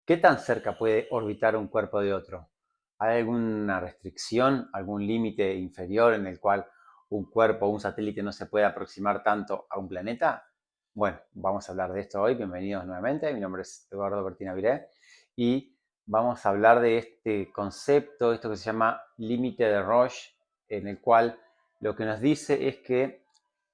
¿Qué tan cerca puede orbitar un cuerpo de otro? ¿Hay alguna restricción, algún límite inferior en el cual un cuerpo o un satélite no se puede aproximar tanto a un planeta? Bueno, vamos a hablar de esto hoy. Bienvenidos nuevamente. Mi nombre es Eduardo Bertina Viré y vamos a hablar de este concepto, esto que se llama límite de Roche, en el cual lo que nos dice es que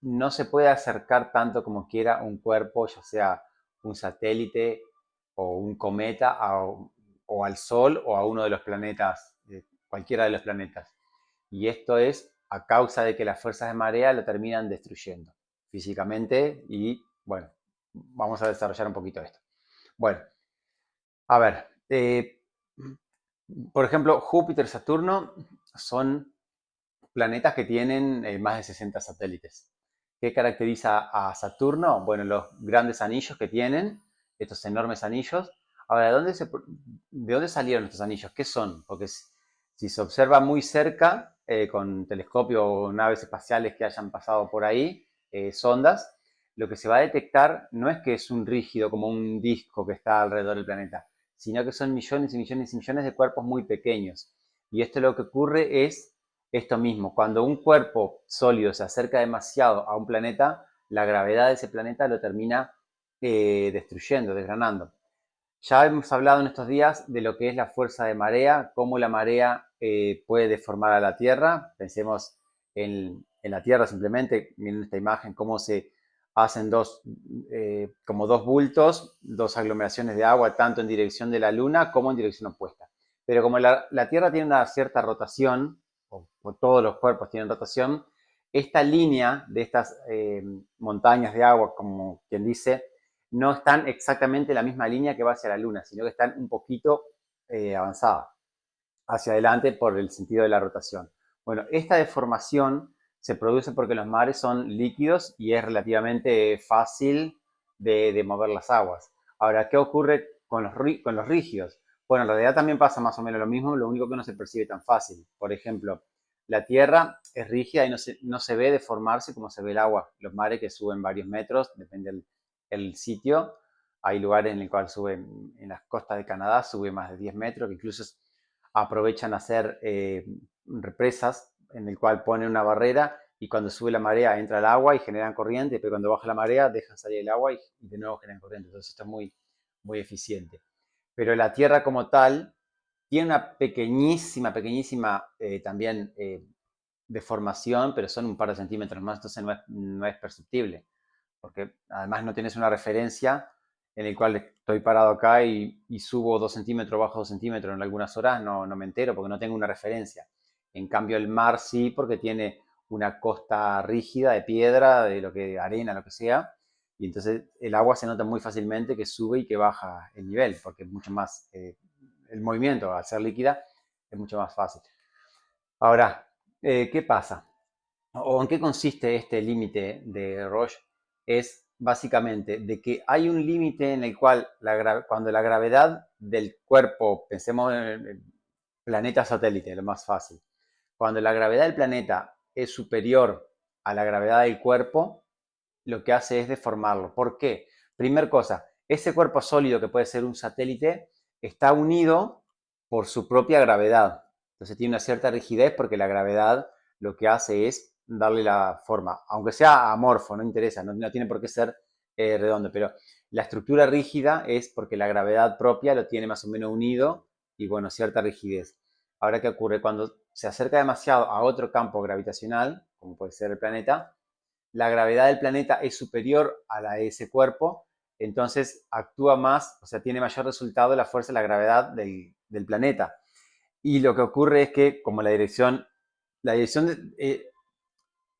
no se puede acercar tanto como quiera un cuerpo, ya sea un satélite o un cometa o al Sol o a uno de los planetas, cualquiera de los planetas. Y esto es a causa de que las fuerzas de marea lo terminan destruyendo físicamente y bueno, vamos a desarrollar un poquito esto. Bueno, a ver, por ejemplo, Júpiter, Saturno son planetas que tienen más de 60 satélites. ¿Qué caracteriza a Saturno? Bueno, los grandes anillos que tienen, estos enormes anillos. Ahora, ¿de dónde salieron estos anillos? ¿Qué son? Porque si se observa muy cerca, con telescopio o naves espaciales que hayan pasado por ahí, sondas, lo que se va a detectar no es que es un rígido como un disco que está alrededor del planeta, sino que son millones y millones y millones de cuerpos muy pequeños. Y esto lo que ocurre es esto mismo, cuando un cuerpo sólido se acerca demasiado a un planeta, la gravedad de ese planeta lo termina destruyendo, desgranando. Ya hemos hablado en estos días de lo que es la fuerza de marea, cómo la marea puede deformar a la Tierra. Pensemos en la Tierra simplemente, miren esta imagen, cómo se hacen como dos bultos, dos aglomeraciones de agua, tanto en dirección de la Luna como en dirección opuesta. Pero como la Tierra tiene una cierta rotación, o todos los cuerpos tienen rotación, esta línea de estas montañas de agua, como quien dice, no están exactamente en la misma línea que va hacia la Luna, sino que están un poquito avanzadas hacia adelante por el sentido de la rotación. Bueno, esta deformación se produce porque los mares son líquidos y es relativamente fácil de mover las aguas. Ahora, ¿qué ocurre con los rígidos? Bueno, en realidad también pasa más o menos lo mismo, lo único que no se percibe tan fácil. Por ejemplo, la Tierra es rígida y no se ve deformarse como se ve el agua. Los mares que suben varios metros, depende del sitio. Hay lugares en el cual suben, en las costas de Canadá, sube más de 10 metros, que incluso aprovechan a hacer represas en el cual ponen una barrera y cuando sube la marea entra el agua y generan corriente, pero cuando baja la marea dejan salir el agua y de nuevo generan corriente. Entonces esto es muy eficiente. Pero la Tierra como tal tiene una pequeñísima también deformación, pero son un par de centímetros más, entonces no es perceptible, porque además no tienes una referencia en el cual estoy parado acá y subo 2 centímetros, bajo 2 centímetros en algunas horas, no me entero porque no tengo una referencia. En cambio el mar sí, porque tiene una costa rígida de piedra, de lo que arena, lo que sea, y entonces el agua se nota muy fácilmente que sube y que baja el nivel, porque es mucho más, el movimiento al ser líquida es mucho más fácil. Ahora, ¿qué pasa? ¿O en qué consiste este límite de Roche? Es básicamente de que hay un límite en el cual cuando la gravedad del cuerpo, pensemos en el planeta satélite, lo más fácil, cuando la gravedad del planeta es superior a la gravedad del cuerpo, lo que hace es deformarlo. ¿Por qué? Primer cosa, ese cuerpo sólido que puede ser un satélite está unido por su propia gravedad. Entonces tiene una cierta rigidez porque la gravedad lo que hace es darle la forma, aunque sea amorfo, no interesa, no tiene por qué ser redondo, pero la estructura rígida es porque la gravedad propia lo tiene más o menos unido y bueno, cierta rigidez. Ahora, ¿qué ocurre? Cuando se acerca demasiado a otro campo gravitacional, como puede ser el planeta, la gravedad del planeta es superior a la de ese cuerpo, entonces actúa más, o sea, tiene mayor resultado la fuerza de la gravedad del planeta. Y lo que ocurre es que como la dirección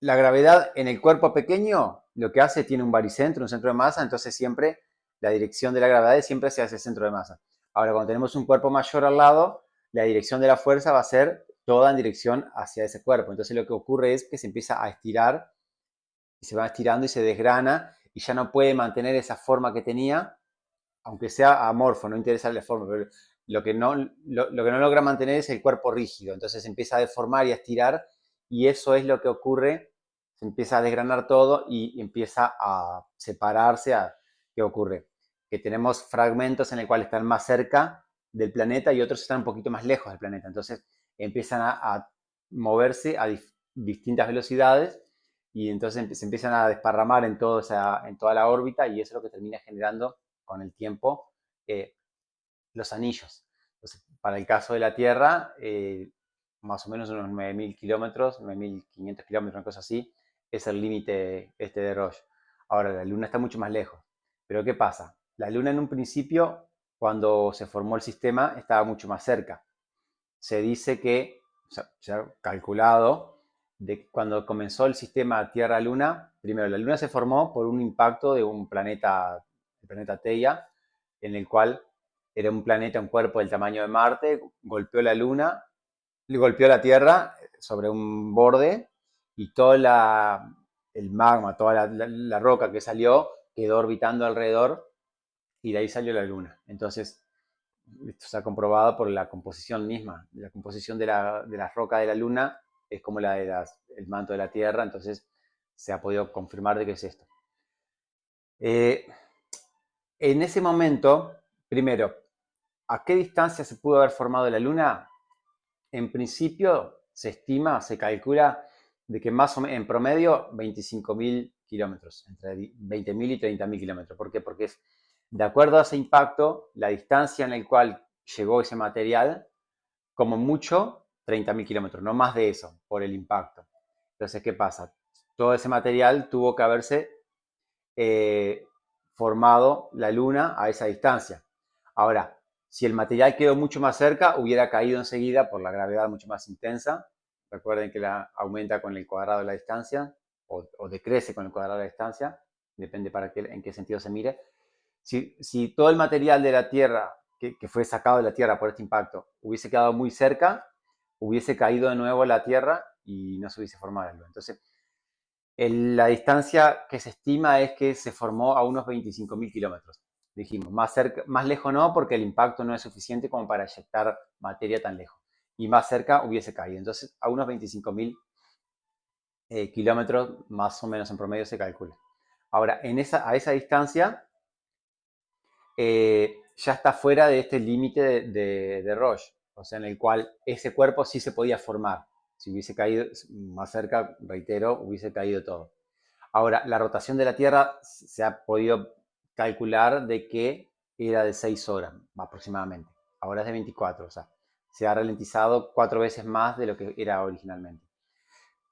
la gravedad en el cuerpo pequeño, lo que hace tiene un baricentro, un centro de masa, entonces siempre la dirección de la gravedad es siempre hacia ese centro de masa. Ahora, cuando tenemos un cuerpo mayor al lado, la dirección de la fuerza va a ser toda en dirección hacia ese cuerpo. Entonces lo que ocurre es que se empieza a estirar y se va estirando y se desgrana y ya no puede mantener esa forma que tenía, aunque sea amorfo, no interesa la forma, pero lo que no logra mantener es el cuerpo rígido, entonces se empieza a deformar y a estirar y eso es lo que ocurre, se empieza a desgranar todo y empieza a separarse. ¿Qué ocurre? que tenemos fragmentos en el cual están más cerca del planeta y otros están un poquito más lejos del planeta. Entonces empiezan a moverse a distintas velocidades y entonces se empiezan a desparramar en toda la órbita y eso es lo que termina generando con el tiempo los anillos. Entonces, para el caso de la Tierra, más o menos unos 9.000 kilómetros, 9.500 kilómetros, una cosa así, es el límite este de Roche. Ahora, la Luna está mucho más lejos. Pero ¿qué pasa? La Luna en un principio, cuando se formó el sistema, estaba mucho más cerca. Se dice que, o sea, se ha calculado, de cuando comenzó el sistema Tierra-Luna, primero la Luna se formó por un impacto de un planeta, el planeta Theia, en el cual era un planeta, un cuerpo del tamaño de Marte, golpeó la Luna, golpeó la Tierra sobre un borde y todo el magma, toda la roca que salió quedó orbitando alrededor y de ahí salió la Luna. Entonces, esto se ha comprobado por la composición misma. La composición de las rocas de la Luna es como la del manto de la Tierra, entonces se ha podido confirmar de qué es esto. En ese momento, primero, ¿a qué distancia se pudo haber formado la Luna? En principio se estima, se calcula de que más o menos en promedio 25.000 kilómetros, entre 20.000 y 30.000 kilómetros. ¿Por qué? Porque es de acuerdo a ese impacto, la distancia en la cual llegó ese material, como mucho 30.000 kilómetros, no más de eso, por el impacto. Entonces, ¿qué pasa? Todo ese material tuvo que haberse formado la Luna a esa distancia. Ahora, si el material quedó mucho más cerca, hubiera caído enseguida por la gravedad mucho más intensa. Recuerden que aumenta con el cuadrado de la distancia o decrece con el cuadrado de la distancia, depende en qué sentido se mire. Si todo el material de la Tierra, que fue sacado de la Tierra por este impacto, hubiese quedado muy cerca, hubiese caído de nuevo a la Tierra y no se hubiese formado la Luna. Entonces, la distancia que se estima es que se formó a unos 25.000 kilómetros. Dijimos, más lejos no, porque el impacto no es suficiente como para eyectar materia tan lejos. Y más cerca hubiese caído. Entonces, a unos 25.000 kilómetros más o menos en promedio se calcula. Ahora, a esa distancia ya está fuera de este límite de Roche, o sea, en el cual ese cuerpo sí se podía formar. Si hubiese caído más cerca, reitero, hubiese caído todo. Ahora, la rotación de la Tierra se ha podido calcular de que era de 6 horas aproximadamente. Ahora es de 24, o sea, se ha ralentizado 4 veces más de lo que era originalmente.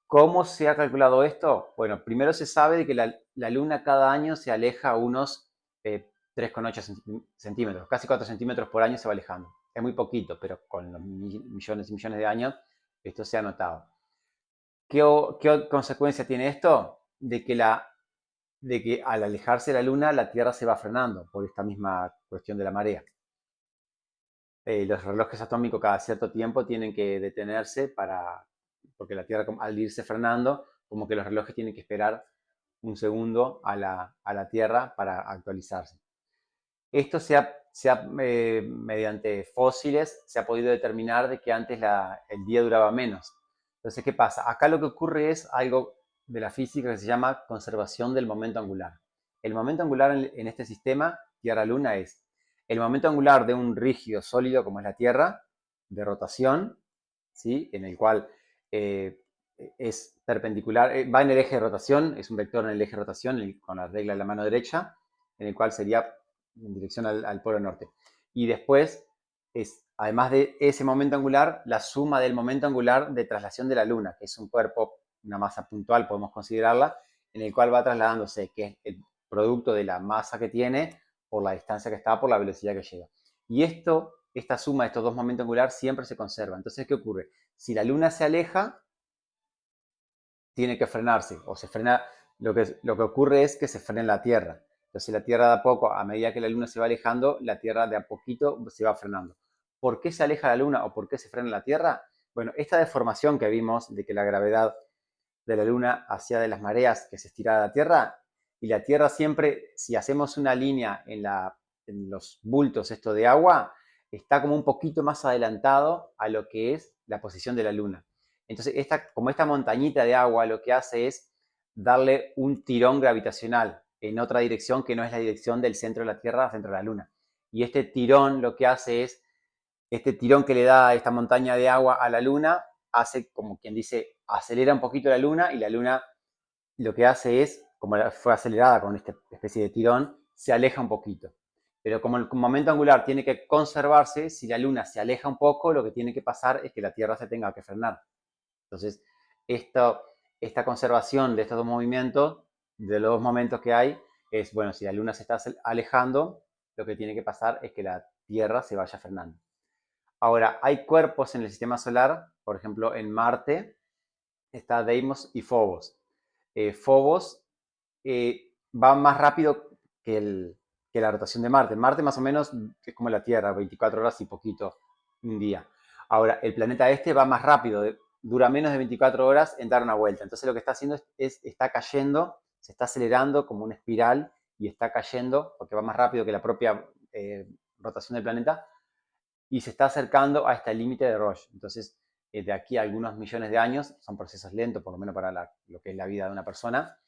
¿Cómo se ha calculado esto? Bueno, primero se sabe de que la Luna cada año se aleja unos 3,8 centímetros, casi 4 centímetros por año se va alejando. Es muy poquito, pero con los millones y millones de años esto se ha notado. ¿Qué consecuencia tiene esto? De que al alejarse la Luna, la Tierra se va frenando por esta misma cuestión de la marea. Los relojes atómicos cada cierto tiempo tienen que detenerse porque la Tierra al irse frenando, como que los relojes tienen que esperar un segundo a la Tierra para actualizarse. Esto mediante fósiles se ha podido determinar de que antes el día duraba menos. Entonces, ¿qué pasa? Acá lo que ocurre es algo de la física que se llama conservación del momento angular. El momento angular en este sistema Tierra-Luna es el momento angular de un rígido sólido como es la Tierra, de rotación, ¿sí? En el cual es perpendicular, va en el eje de rotación, es un vector en el eje de rotación con la regla de la mano derecha, en el cual sería en dirección al polo norte. Y después además de ese momento angular, la suma del momento angular de traslación de la Luna, que es un cuerpo, una masa puntual, podemos considerarla, en el cual va trasladándose, que es el producto de la masa que tiene por la distancia que está, por la velocidad que llega. Y esta suma de estos dos momentos angulares siempre se conserva. Entonces, ¿qué ocurre? Si la Luna se aleja, tiene que frenarse, o se frena, lo que ocurre es que se frena la Tierra. Entonces la Tierra de a poco, a medida que la Luna se va alejando, la Tierra de a poquito se va frenando. ¿Por qué se aleja la Luna o por qué se frena la Tierra? Bueno, esta deformación que vimos de que la gravedad de la Luna hacía de las mareas que se estirara la Tierra, y la Tierra siempre, si hacemos una línea en los bultos esto de agua, está como un poquito más adelantado a lo que es la posición de la Luna. Entonces, como esta montañita de agua lo que hace es darle un tirón gravitacional en otra dirección que no es la dirección del centro de la Tierra al centro de la Luna. Y este tirón lo que hace es, este tirón que le da esta montaña de agua a la Luna, hace como quien dice, acelera un poquito la Luna y la Luna lo que hace es, como fue acelerada con esta especie de tirón, se aleja un poquito. Pero como el momento angular tiene que conservarse, si la Luna se aleja un poco, lo que tiene que pasar es que la Tierra se tenga que frenar. Entonces, esta conservación de estos dos movimientos, de los dos momentos que hay, es, bueno, si la Luna se está alejando, lo que tiene que pasar es que la Tierra se vaya frenando. Ahora, hay cuerpos en el sistema solar, por ejemplo, en Marte está Deimos y Phobos. Phobos va más rápido que la rotación de Marte. Marte más o menos es como la Tierra, 24 horas y poquito, un día. Ahora, el planeta este va más rápido, dura menos de 24 horas en dar una vuelta. Entonces lo que está haciendo está cayendo, se está acelerando como una espiral y está cayendo, porque va más rápido que la propia rotación del planeta, y se está acercando a este límite de Roche. Entonces, de aquí a algunos millones de años, son procesos lentos, por lo menos para lo que es la vida de una persona,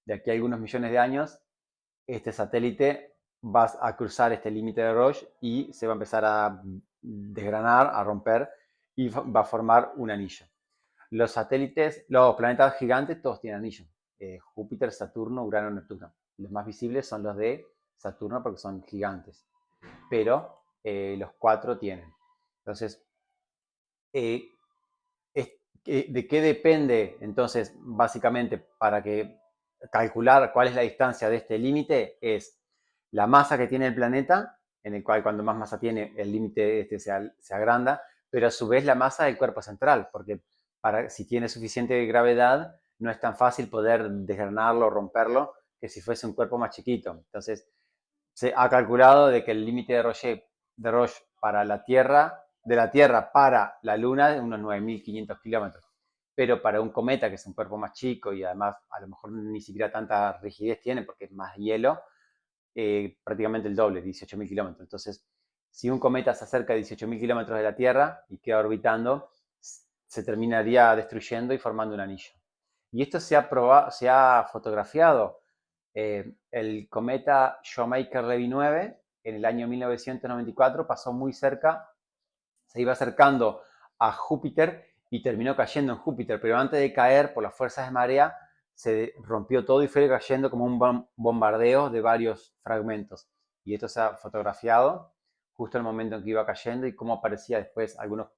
de aquí a algunos millones de años, este satélite va a cruzar este límite de Roche y se va a empezar a desgranar, a romper y va a formar un anillo. Los satélites, los planetas gigantes, todos tienen anillo. Júpiter, Saturno, Urano, Neptuno. Los más visibles son los de Saturno porque son gigantes, pero los cuatro tienen. Entonces, eh, ¿de qué depende? Entonces, básicamente, para que calcular cuál es la distancia de este límite, es la masa que tiene el planeta, en el cual cuando más masa tiene, el límite este se agranda, pero a su vez la masa del cuerpo central, porque si tiene suficiente gravedad, no es tan fácil poder desgranarlo o romperlo que si fuese un cuerpo más chiquito. Entonces, se ha calculado de que el límite de Roche para la Tierra, de la Tierra para la Luna es unos 9.500 kilómetros. Pero para un cometa, que es un cuerpo más chico y además a lo mejor ni siquiera tanta rigidez tiene porque es más hielo, prácticamente el doble, 18.000 kilómetros. Entonces, si un cometa se acerca a 18.000 kilómetros de la Tierra y queda orbitando, se terminaría destruyendo y formando un anillo. Y esto se ha fotografiado. El cometa Shoemaker-Levy 9 en el año 1994 pasó muy cerca, se iba acercando a Júpiter y terminó cayendo en Júpiter, pero antes de caer por las fuerzas de marea se rompió todo y fue cayendo como un bombardeo de varios fragmentos. Y esto se ha fotografiado justo en el momento en que iba cayendo y cómo aparecía después algunos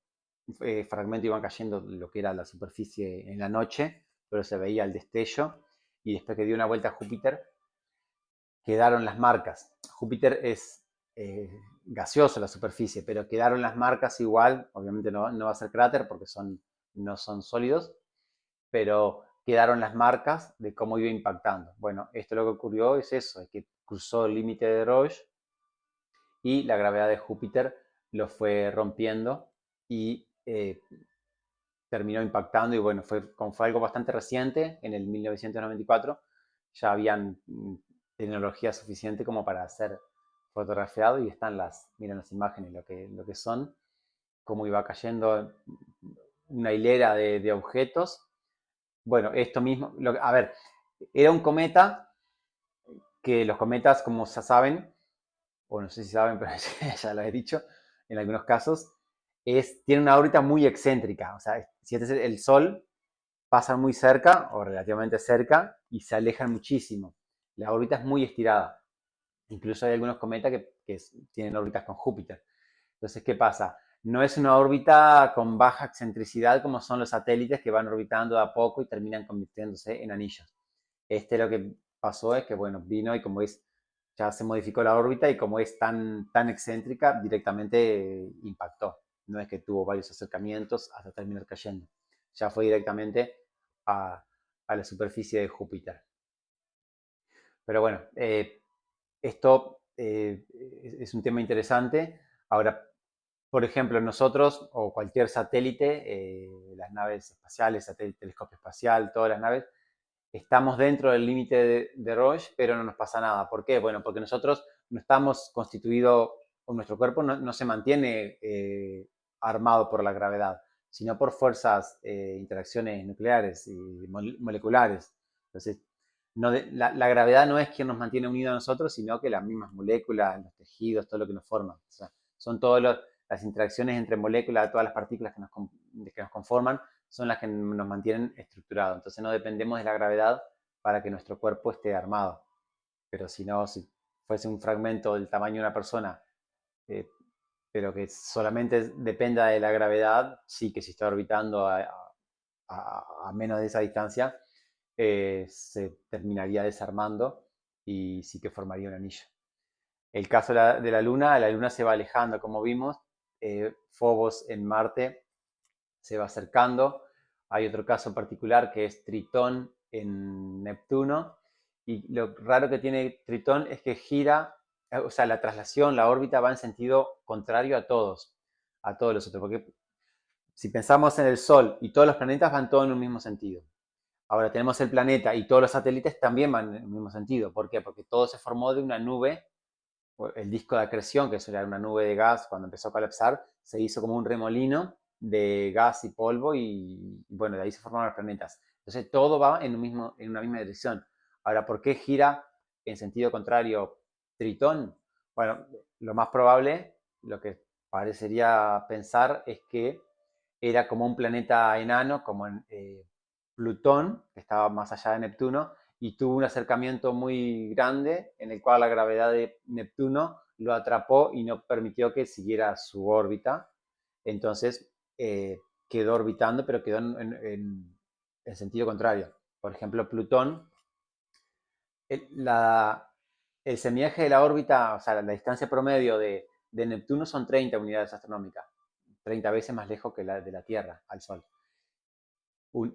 fragmentos iban cayendo lo que era la superficie en la noche, pero se veía el destello y después que dio una vuelta a Júpiter quedaron las marcas. Júpiter es gaseoso la superficie, pero quedaron las marcas igual, obviamente no va a ser cráter porque no son sólidos, pero quedaron las marcas de cómo iba impactando. Bueno, esto lo que ocurrió es eso, es que cruzó el límite de Roche y la gravedad de Júpiter lo fue rompiendo y terminó impactando y bueno, fue algo bastante reciente, en el 1994 ya habían tecnología suficiente como para ser fotografiado y están miren las imágenes, lo que son, cómo iba cayendo una hilera de objetos. Bueno, esto mismo, a ver, era un cometa que los cometas, como ya saben, o no sé si saben, pero ya lo he dicho, en algunos casos, tiene una órbita muy excéntrica. O sea, si este es el Sol, pasan muy cerca o relativamente cerca y se alejan muchísimo. La órbita es muy estirada. Incluso hay algunos cometas que tienen órbitas con Júpiter. Entonces, ¿qué pasa? No es una órbita con baja excentricidad como son los satélites que van orbitando de a poco y terminan convirtiéndose en anillos. Lo que pasó es que, bueno, vino y como es, ya se modificó la órbita y como es tan excéntrica, directamente impactó. No es que tuvo varios acercamientos hasta terminar cayendo. Ya fue directamente a la superficie de Júpiter. Pero bueno, esto es un tema interesante. Ahora, por ejemplo, nosotros o cualquier satélite, las naves espaciales, telescopio espacial, todas las naves, estamos dentro del límite de Roche, pero no nos pasa nada. ¿Por qué? Bueno, porque nosotros no estamos constituidos, o nuestro cuerpo no se mantiene armado por la gravedad, sino por fuerzas, interacciones nucleares y moleculares. Entonces, la gravedad no es quien nos mantiene unidos a nosotros, sino que las mismas moléculas, los tejidos, todo lo que nos forma. O sea, son todas las interacciones entre moléculas, todas las partículas que nos conforman, son las que nos mantienen estructurados. Entonces no dependemos de la gravedad para que nuestro cuerpo esté armado. Pero si no, si fuese un fragmento del tamaño de una persona, eh, pero que solamente dependa de la gravedad, sí que si está orbitando a menos de esa distancia, se terminaría desarmando y sí que formaría un anillo. El caso de la Luna se va alejando, como vimos, Phobos en Marte se va acercando. Hay otro caso particular que es Tritón en Neptuno. Y lo raro que tiene Tritón es que gira, o sea, la traslación, la órbita va en sentido contrario a todos los otros. Porque si pensamos en el Sol y todos los planetas van todos en un mismo sentido. Ahora tenemos el planeta y todos los satélites también van en el mismo sentido. ¿Por qué? Porque todo se formó de una nube, el disco de acreción, que eso era una nube de gas, cuando empezó a colapsar, se hizo como un remolino de gas y polvo y bueno, de ahí se formaron los planetas. Entonces todo va en una misma dirección. Ahora, ¿por qué gira en sentido contrario Tritón? Bueno, lo más probable, lo que parecería pensar es que era como un planeta enano, como en Plutón, que estaba más allá de Neptuno, y tuvo un acercamiento muy grande en el cual la gravedad de Neptuno lo atrapó y no permitió que siguiera su órbita. Entonces quedó orbitando, pero quedó en sentido contrario. Por ejemplo, Plutón, la, el semiaje de la órbita, o sea, la distancia promedio de Neptuno son 30 unidades astronómicas, 30 veces más lejos que la de la Tierra al Sol.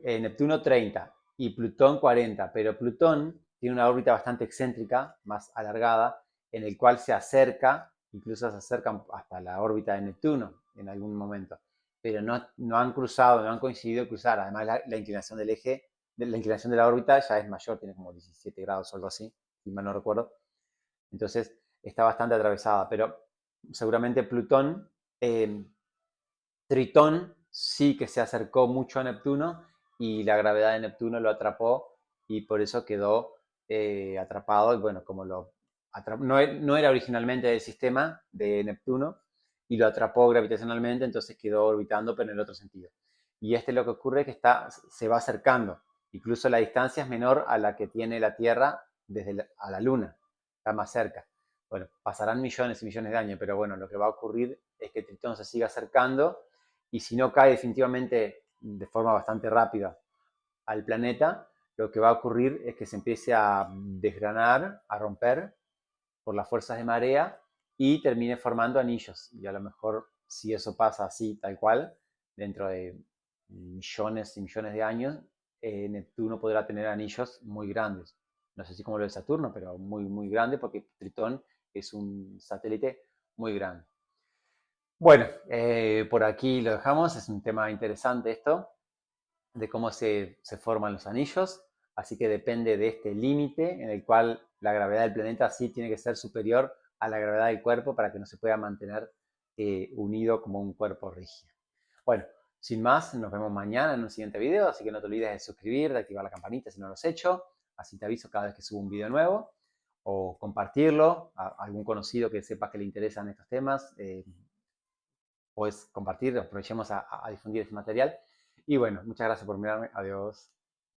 Neptuno 30 y Plutón 40, pero Plutón tiene una órbita bastante excéntrica, más alargada, en el cual se acerca, incluso se acerca hasta la órbita de Neptuno en algún momento, pero no han cruzado, no han coincidido cruzar. Además, la inclinación del eje, la inclinación de la órbita ya es mayor, tiene como 17 grados o algo así, si mal no recuerdo. Entonces está bastante atravesada, pero seguramente Plutón, Tritón sí que se acercó mucho a Neptuno y la gravedad de Neptuno lo atrapó y por eso quedó atrapado. Y bueno, como no era originalmente del sistema de Neptuno y lo atrapó gravitacionalmente, entonces quedó orbitando, pero en el otro sentido. Y lo que ocurre es que se va acercando. Incluso la distancia es menor a la que tiene la Tierra a la Luna. Está más cerca. Bueno, pasarán millones y millones de años, pero bueno, lo que va a ocurrir es que Tritón se siga acercando y si no cae definitivamente de forma bastante rápida al planeta, lo que va a ocurrir es que se empiece a desgranar, a romper por las fuerzas de marea y termine formando anillos. Y a lo mejor, si eso pasa así, tal cual, dentro de millones y millones de años, Neptuno podrá tener anillos muy grandes. No sé si como lo de Saturno, pero muy, muy grande, porque Tritón es un satélite muy grande. Bueno, por aquí lo dejamos. Es un tema interesante esto, de cómo se forman los anillos. Así que depende de este límite en el cual la gravedad del planeta sí tiene que ser superior a la gravedad del cuerpo para que no se pueda mantener unido como un cuerpo rígido. Bueno, sin más, nos vemos mañana en un siguiente video. Así que no te olvides de suscribir, de activar la campanita si no lo has hecho. Así te aviso cada vez que subo un video nuevo. O compartirlo a algún conocido que sepa que le interesan estos temas. Puedes compartir, aprovechemos a difundir este material. Y bueno, muchas gracias por mirarme. Adiós.